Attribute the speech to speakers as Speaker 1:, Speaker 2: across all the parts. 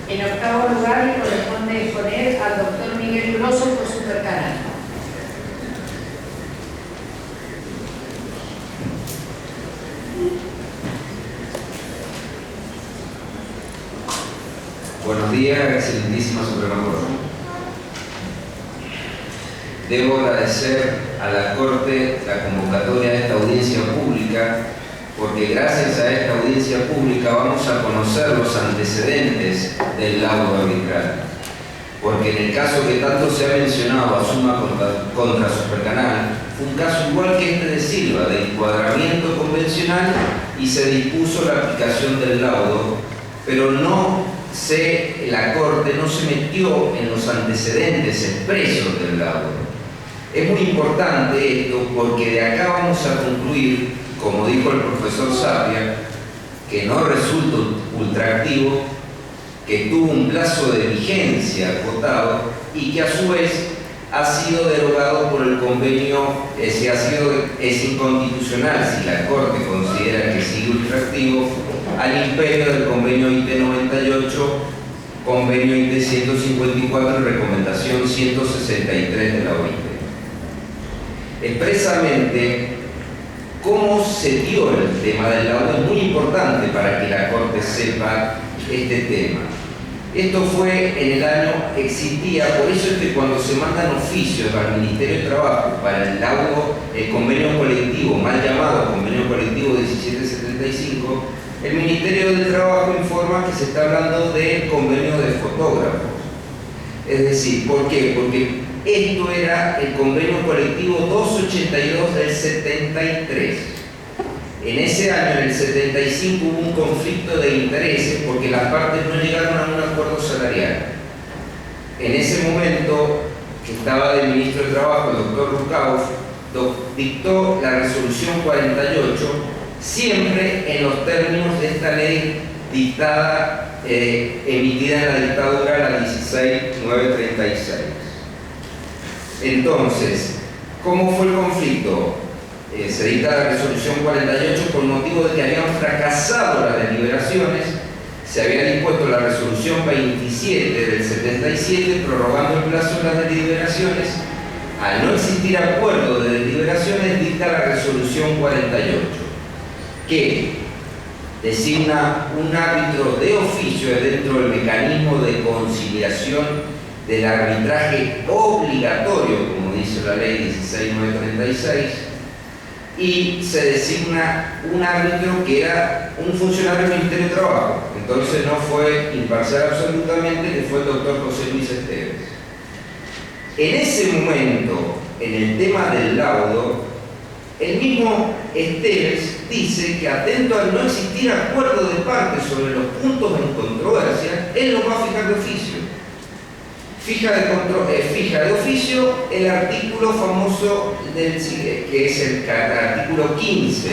Speaker 1: En octavo lugar, le corresponde exponer al doctor Miguel Grosso por Supercanal.
Speaker 2: Buenos días, excelentísima Suprema Corte. Debo agradecer a la Corte la convocatoria de esta audiencia pública, porque gracias a esta audiencia pública vamos a conocer los antecedentes del laudo arbitral. Porque en el caso que tanto se ha mencionado, Asuma contra Supercanal, fue un caso igual que este de Silva, de encuadramiento convencional, y se dispuso la aplicación del laudo, pero la Corte no se metió en los antecedentes expresos del laudo. Es muy importante esto porque de acá vamos a concluir, como dijo el profesor Sapia, que no resulta ultraactivo, que tuvo un plazo de vigencia acotado y que a su vez ha sido derogado por el convenio, es inconstitucional si la Corte considera que sigue ultraactivo, al imperio del convenio IT 98, convenio IT 154 y recomendación 163 de la OIT. Expresamente, cómo se dio el tema del laudo es muy importante para que la Corte sepa este tema. Esto fue en el año, existía, por eso es que cuando se mandan oficios al Ministerio de Trabajo para el laudo, el convenio colectivo, mal llamado convenio colectivo 1775, el Ministerio del Trabajo informa que se está hablando del convenio de fotógrafos. Es decir, ¿por qué? Porque esto era el convenio colectivo 282 del 73. En ese año, en el 75, hubo un conflicto de intereses porque las partes no llegaron a un acuerdo salarial. En ese momento, que estaba del ministro de Trabajo, el doctor Rucauf, dictó la resolución 48, siempre en los términos de esta ley dictada, emitida en la dictadura, la 16936. Entonces, ¿cómo fue el conflicto? Se dicta la resolución 48 por motivo de que habían fracasado las deliberaciones. Se había dispuesto la resolución 27 del 77 prorrogando el plazo de las deliberaciones. Al no existir acuerdo de deliberaciones, dicta la resolución 48 que designa un árbitro de oficio dentro del mecanismo de conciliación del arbitraje obligatorio, como dice la ley 16936, y se designa un árbitro que era un funcionario del Ministerio de Trabajo. Entonces no fue imparcial absolutamente, que fue el doctor José Luis Esteves. En ese momento, en el tema del laudo, el mismo Esteves dice que atento al no existir acuerdo de parte sobre los puntos en controversia, él lo va a fijar de oficio. Fija de oficio el artículo famoso que es el artículo 15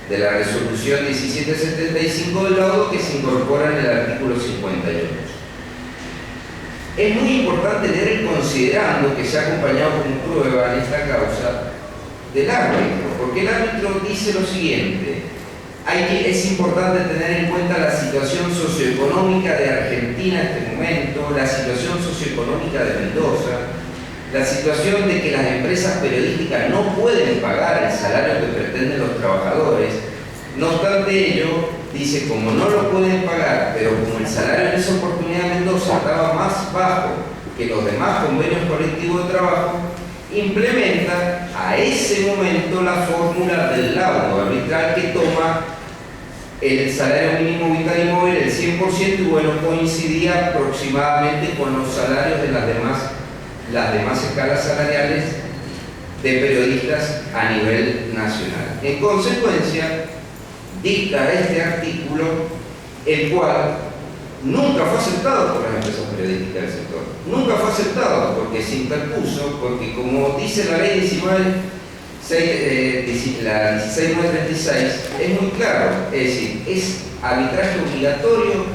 Speaker 2: de la resolución 1775 del laudo, que se incorpora en el artículo 58. Es muy importante tener considerando que se ha acompañado con prueba en esta causa del árbitro, porque el árbitro dice lo siguiente: es importante tener en cuenta la situación socioeconómica de Argentina en este momento, la situación socioeconómica de Mendoza, la situación de que las empresas periodísticas no pueden pagar el salario que pretenden los trabajadores. No obstante ello, dice, como no lo pueden pagar, pero como el salario en esa oportunidad de Mendoza estaba más bajo que los demás convenios colectivos de trabajo, implementa a ese momento la fórmula del laudo arbitral que toma el salario mínimo vital y móvil, el 100%, y bueno, coincidía aproximadamente con los salarios de las demás escalas salariales de periodistas a nivel nacional. En consecuencia, dicta este artículo, el cual nunca fue aceptado por las empresas periodísticas del sector. Nunca fue aceptado porque se interpuso, porque como dice la ley 16936, es muy claro, es decir, es arbitraje obligatorio.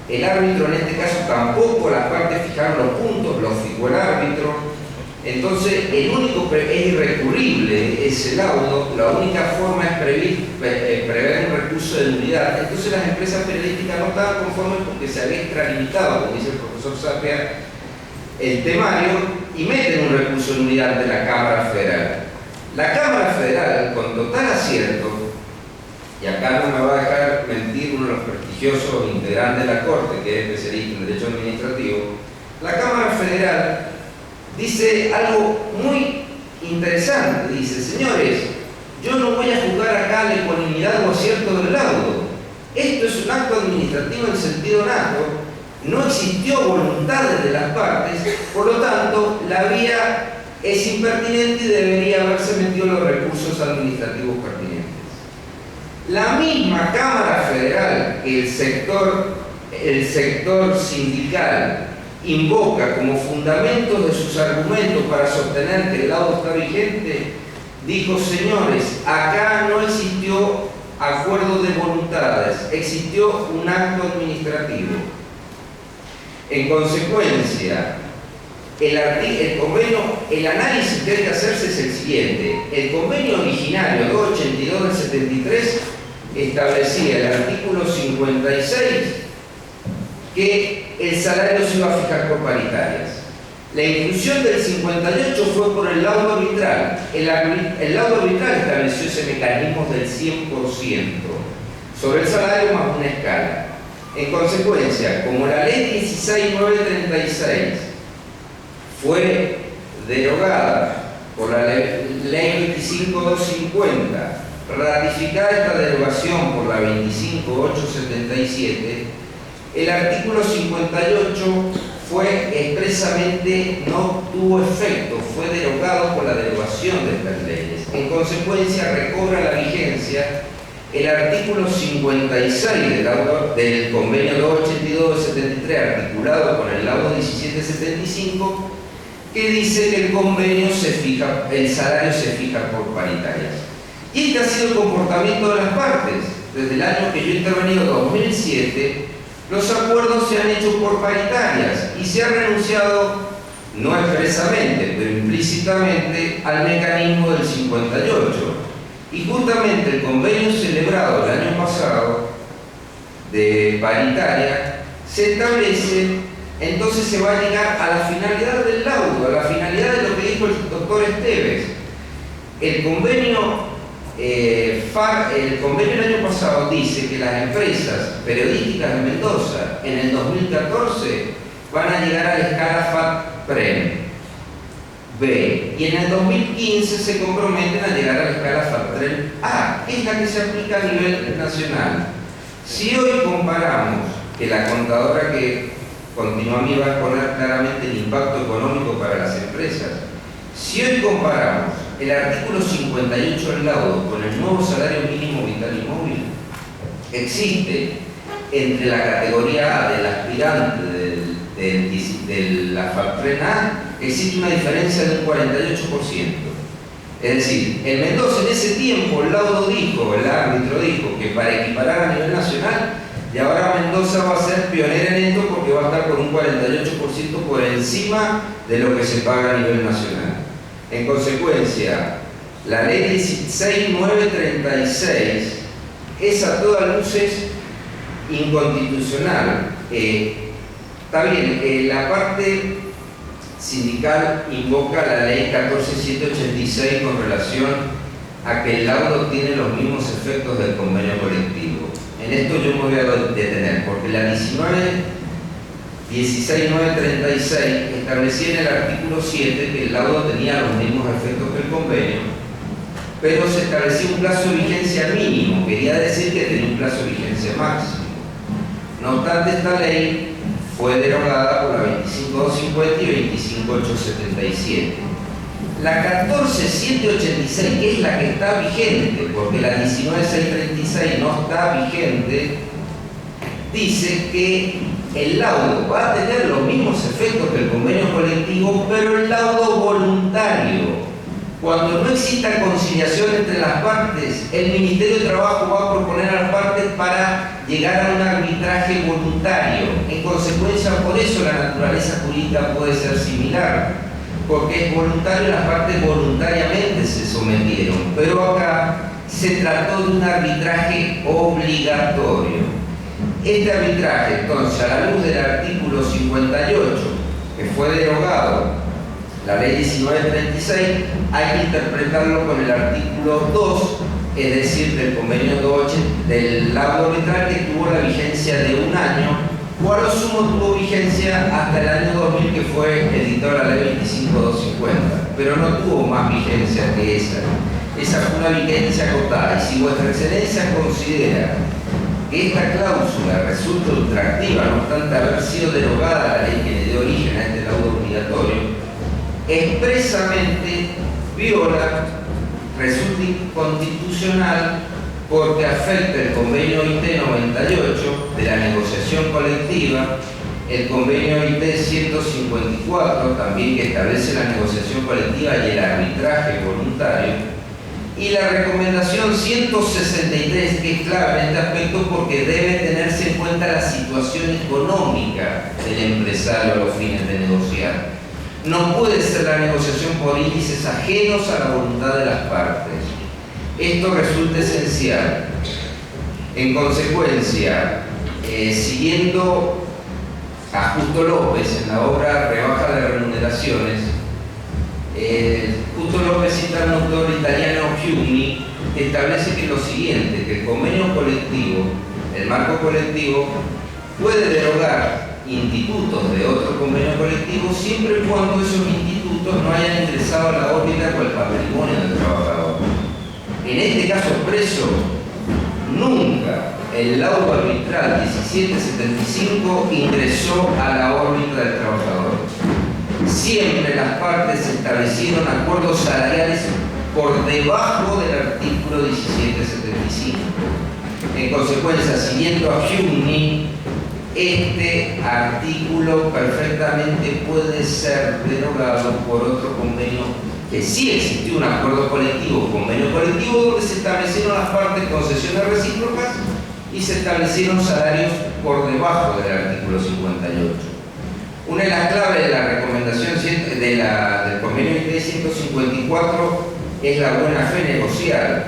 Speaker 2: El árbitro en este caso tampoco, las partes fijaron los puntos, los fijó el árbitro, Entonces, el único es irrecurrible ese laudo, la única forma es prever un recurso de nulidad. Entonces las empresas periodísticas no estaban conformes porque se había extralimitado, como dice el profesor Sapia, el temario, y meten un recurso de nulidad ante la Cámara Federal. La Cámara Federal, con total acierto, y acá no me va a dejar mentir uno de los prestigiosos integrantes de la Corte, que es especialista en Derecho Administrativo, la Cámara Federal dice algo muy interesante. Dice: señores, yo no voy a juzgar acá la ecuanimidad o acierto del laudo. Esto es un acto administrativo en sentido lato, no existió voluntad de las partes, por lo tanto, la vía es impertinente y debería haberse metido los recursos administrativos pertinentes. La misma Cámara Federal que el sector sindical invoca como fundamentos de sus argumentos para sostener que el laudo está vigente, dijo: señores, acá no existió acuerdo de voluntades, existió un acto administrativo. En consecuencia, el convenio, el análisis que hay que hacerse es el siguiente: el convenio originario 282 del 73 establecía el artículo 56 que el salario se iba a fijar por paritarias. La inclusión del 58 fue por el laudo arbitral. El laudo arbitral estableció ese mecanismo del 100% sobre el salario más una escala. En consecuencia, como la ley 16936 fue derogada por la ley 25250, ratificada esta derogación por la 25877, el artículo 58 fue expresamente, no tuvo efecto, fue derogado por la derogación de estas leyes. En consecuencia, recobra la vigencia el artículo 56 del convenio 282 de 73, articulado con el laudo 1775, que dice que el convenio se fija, el salario se fija por paritarias. Y este ha sido el comportamiento de las partes. Desde el año que yo he intervenido, 2007, los acuerdos se han hecho por paritarias y se ha renunciado, no expresamente, pero implícitamente, al mecanismo del 58. Y justamente el convenio celebrado el año pasado de paritaria se establece, entonces se va a llegar a la finalidad del laudo, a la finalidad de lo que dijo el doctor Esteves. El convenio del año pasado dice que las empresas periodísticas de Mendoza en el 2014 van a llegar a la escala FAT-PREM B, y en el 2015 se comprometen a llegar a la escala FAT-PREM A, que es la que se aplica a nivel nacional. Si hoy comparamos, que la contadora que continúa a mí va a exponer claramente el impacto económico para las empresas, si hoy comparamos el artículo 58 del laudo con el nuevo salario mínimo vital y móvil, existe entre la categoría A del aspirante de la FAT-PREM A, existe una diferencia del 48%. Es decir, en Mendoza en ese tiempo el laudo dijo, el árbitro dijo que para equiparar a nivel nacional, y ahora Mendoza va a ser pionera en esto porque va a estar con un 48% por encima de lo que se paga a nivel nacional. En consecuencia, la ley 16936 es a todas luces inconstitucional. Está bien, la parte sindical invoca la ley 14786 con relación a que el laudo tiene los mismos efectos del convenio colectivo. En esto yo me voy a detener, porque la 16936 establecía en el artículo 7 que el laudo tenía los mismos efectos que el convenio, pero se establecía un plazo de vigencia mínimo, quería decir que tenía un plazo de vigencia máximo. No obstante, esta ley fue derogada por la 25250 y 25877. La 14786, que es la que está vigente, porque la 19636 no está vigente, dice que el laudo va a tener los mismos efectos que el convenio colectivo, pero el laudo voluntario. Cuando no exista conciliación entre las partes, el Ministerio de Trabajo va a proponer a las partes para llegar a un arbitraje voluntario. En consecuencia, por eso la naturaleza jurídica puede ser similar. porque es voluntario, las partes voluntariamente se sometieron, pero acá se trató de un arbitraje obligatorio. Este arbitraje, entonces, a la luz del artículo 58, que fue derogado, la ley 1936, hay que interpretarlo con el artículo 2, es decir, del convenio 280, del laudo arbitral, que tuvo la vigencia de un año, o a lo sumo tuvo vigencia hasta el año 2000, que fue editada la ley 25250, pero no tuvo más vigencia que esa. Esa fue una vigencia acotada, y si vuestra excelencia considera que esta cláusula resulta ultraactiva, no obstante haber sido derogada la ley que le dio origen a este laudo obligatorio, expresamente viola, resulta inconstitucional, porque afecta el convenio OIT 98 de la negociación colectiva, el convenio OIT 154 también, que establece la negociación colectiva y el arbitraje voluntario, y la recomendación 163, que es clave en este aspecto porque debe tenerse en cuenta la situación económica del empresario a los fines de negociar. No puede ser la negociación por índices ajenos a la voluntad de las partes. Esto resulta esencial. En consecuencia, siguiendo a Justo López en la obra Rebaja de Remuneraciones, Justo López cita a un autor italiano, Fiumi, que establece que lo siguiente, que el convenio colectivo, el marco colectivo, puede derogar institutos de otro convenio colectivo siempre y cuando esos institutos no hayan ingresado a la órbita con el patrimonio del trabajador. En este caso expreso, nunca el laudo arbitral 1775 ingresó a la órbita del trabajador. Siempre las partes establecieron acuerdos salariales por debajo del artículo 1775. En consecuencia, siguiendo a Fiumi, este artículo perfectamente puede ser derogado por otro convenio, que sí existió un acuerdo colectivo, convenio colectivo, donde se establecieron las partes concesiones recíprocas y se establecieron salarios por debajo del artículo 58. Una de las claves de la recomendación del convenio IT 154 es la buena fe negocial.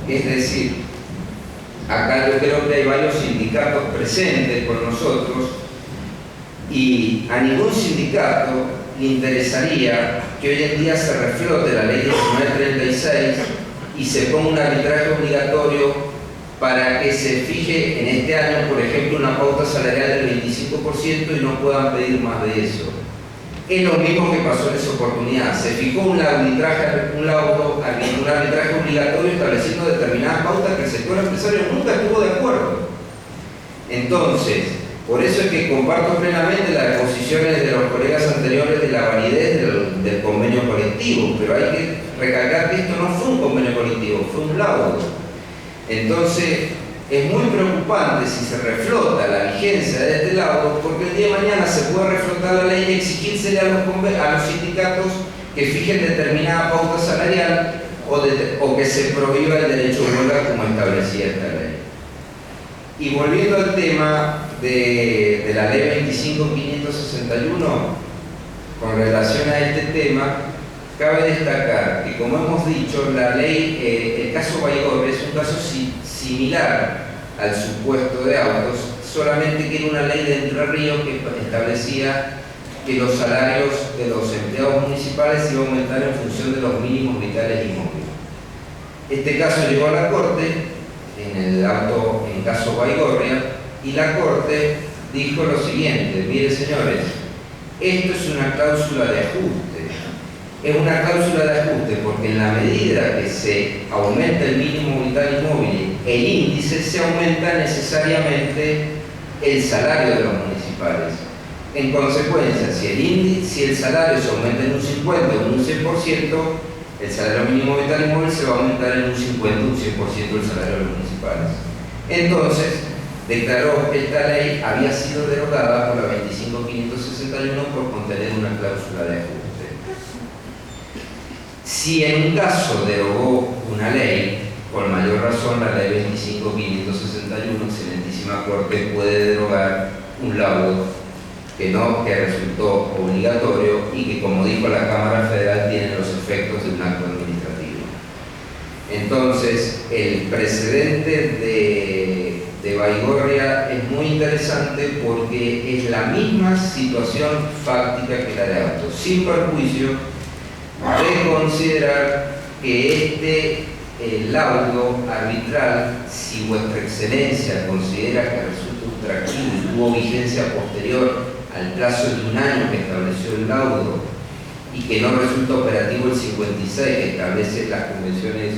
Speaker 2: Es decir, acá yo creo que hay varios sindicatos presentes con nosotros y a ningún sindicato le interesaría que hoy en día se reflote la ley 1936 y se ponga un arbitraje obligatorio para que se fije en este año, por ejemplo, una pauta salarial del 25% y no puedan pedir más de eso. Es lo mismo que pasó en esa oportunidad. Se fijó un arbitraje obligatorio estableciendo determinadas pautas que el sector empresario nunca estuvo de acuerdo. Entonces, por eso es que comparto plenamente las posiciones de los colegas anteriores de la validez del convenio colectivo, pero hay que recalcar que esto no fue un convenio colectivo, fue un laudo. Entonces, es muy preocupante si se reflota la vigencia de este laudo, porque el día de mañana se puede reflotar la ley y exigírsele a los sindicatos que fijen determinada pauta salarial o que se prohíba el derecho de huelga como establecía esta ley. Y volviendo al tema de la ley 25.561, con relación a este tema, cabe destacar que, como hemos dicho, la ley, el caso Baigorria es un caso similar al supuesto de autos, solamente que era una ley de Entre Ríos que establecía que los salarios de los empleados municipales iban a aumentar en función de los mínimos vitales y móviles. Este caso llegó a la Corte, en el auto, en caso Baigorria, y la Corte dijo lo siguiente: mire, señores, esto es una cláusula de ajuste. Es una cláusula de ajuste porque en la medida que se aumenta el mínimo vital y móvil, el índice, se aumenta necesariamente el salario de los municipales. En consecuencia, si el salario se aumenta en un 50 o en un 100%, el salario mínimo vital y móvil se va a aumentar en un 50 o un 100% el salario de los municipales. Entonces, declaró que esta ley había sido derogada por la 25.561 por contener una cláusula de ajuste. Si en un caso derogó una ley, con mayor razón la ley 25.561, excelentísima Corte, puede derogar un laudo que resultó obligatorio y que, como dijo la Cámara Federal, tiene los efectos de un acto administrativo. Entonces, el precedente de Baigorria es muy interesante porque es la misma situación fáctica que la de Autos, sin perjuicio de considerar que laudo arbitral, si Vuestra Excelencia considera que resulta ultractivo y tuvo vigencia posterior al plazo de un año que estableció el laudo y que no resulta operativo el 56 que establece las convenciones,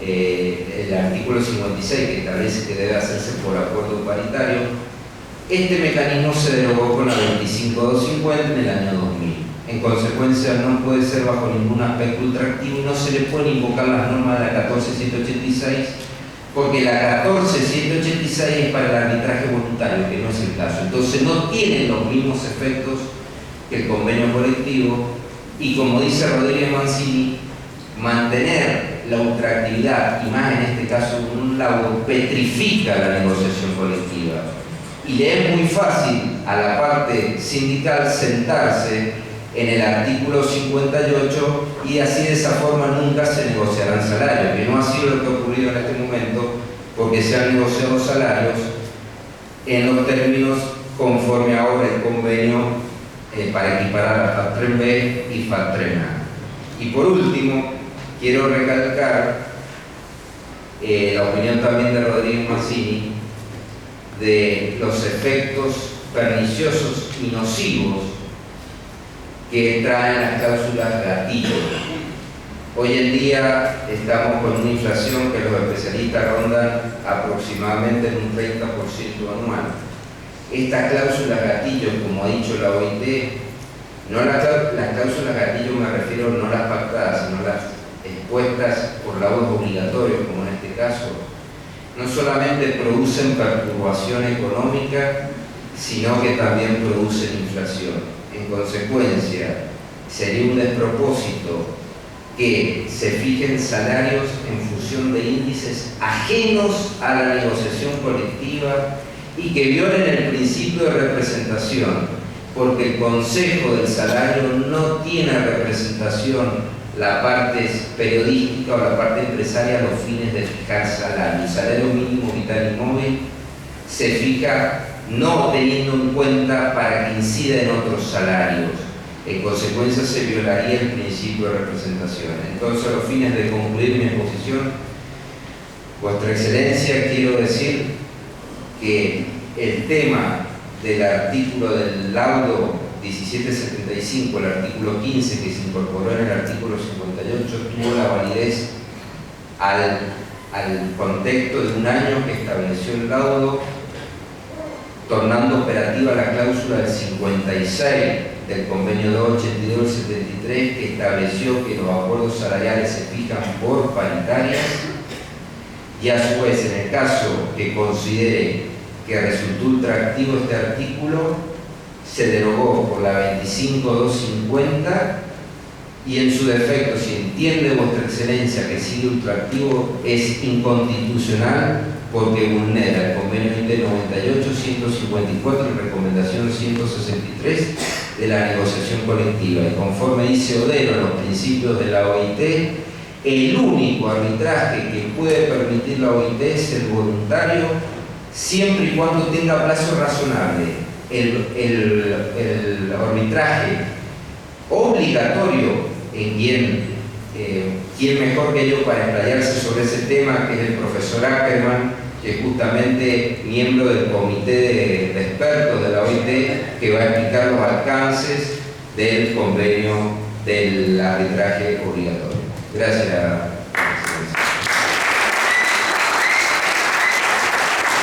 Speaker 2: el artículo 56 que establece que debe hacerse por acuerdo paritario, este mecanismo se derogó con la 25250 en el año 2000. En consecuencia, no puede ser bajo ningún aspecto ultractivo y no se le pueden invocar las normas de la 14786 porque la 14786 es para el arbitraje voluntario, que no es el caso. Entonces no tienen los mismos efectos que el convenio colectivo y, como dice Rodríguez Mancini, mantener la ultraactividad, y más en este caso un laudo, petrifica la negociación colectiva y le es muy fácil a la parte sindical sentarse en el artículo 58 y así de esa forma nunca se negociarán salarios, que no ha sido lo que ha ocurrido en este momento, porque se han negociado salarios en los términos conforme ahora el convenio para equiparar a FAT3B y FAT3A. Y por último, quiero recalcar la opinión también de Rodríguez Mancini de los efectos perniciosos y nocivos que traen las cláusulas gatillo. Hoy en día estamos con una inflación que los especialistas rondan aproximadamente en un 30% anual. Estas cláusulas gatillo, como ha dicho la OIT, no las cláusulas gatillo me refiero no las pactadas, sino las expuestas por laudos obligatorios, como en este caso, no solamente producen perturbación económica, sino que también producen inflación. En consecuencia, sería un despropósito que se fijen salarios en función de índices ajenos a la negociación colectiva y que violen el principio de representación, porque el Consejo del Salario no tiene representación la parte periodística o la parte empresaria a los fines de fijar salario. El salario mínimo vital y móvil se fija no teniendo en cuenta para que incida en otros salarios. En consecuencia, se violaría el principio de representación. Entonces, a los fines de concluir mi exposición, Vuestra Excelencia, quiero decir que el tema del artículo del laudo 1775, el artículo 15 que se incorporó en el artículo 58, tuvo la validez al contexto de un año que estableció el laudo, tornando operativa la cláusula del 56 del convenio 282 del 73, que estableció que los acuerdos salariales se fijan por paritarias, y a su vez, en el caso que considere que resultó ultraactivo este artículo, se derogó por la 25250 y en su defecto, si entiende Vuestra Excelencia que sigue ultraactivo, es inconstitucional porque vulnera el convenio INDE 98, 154 y recomendación 163 de la negociación colectiva. Y conforme dice Odero en los principios de la OIT, el único arbitraje que puede permitir la OIT es el voluntario, siempre y cuando tenga plazo razonable. El arbitraje obligatorio, ¿quién mejor que yo para explayarse sobre ese tema, que es el profesor Ackerman, que es justamente miembro del comité de expertos de la OIT, que va a explicar los alcances del convenio del arbitraje obligatorio? Gracias.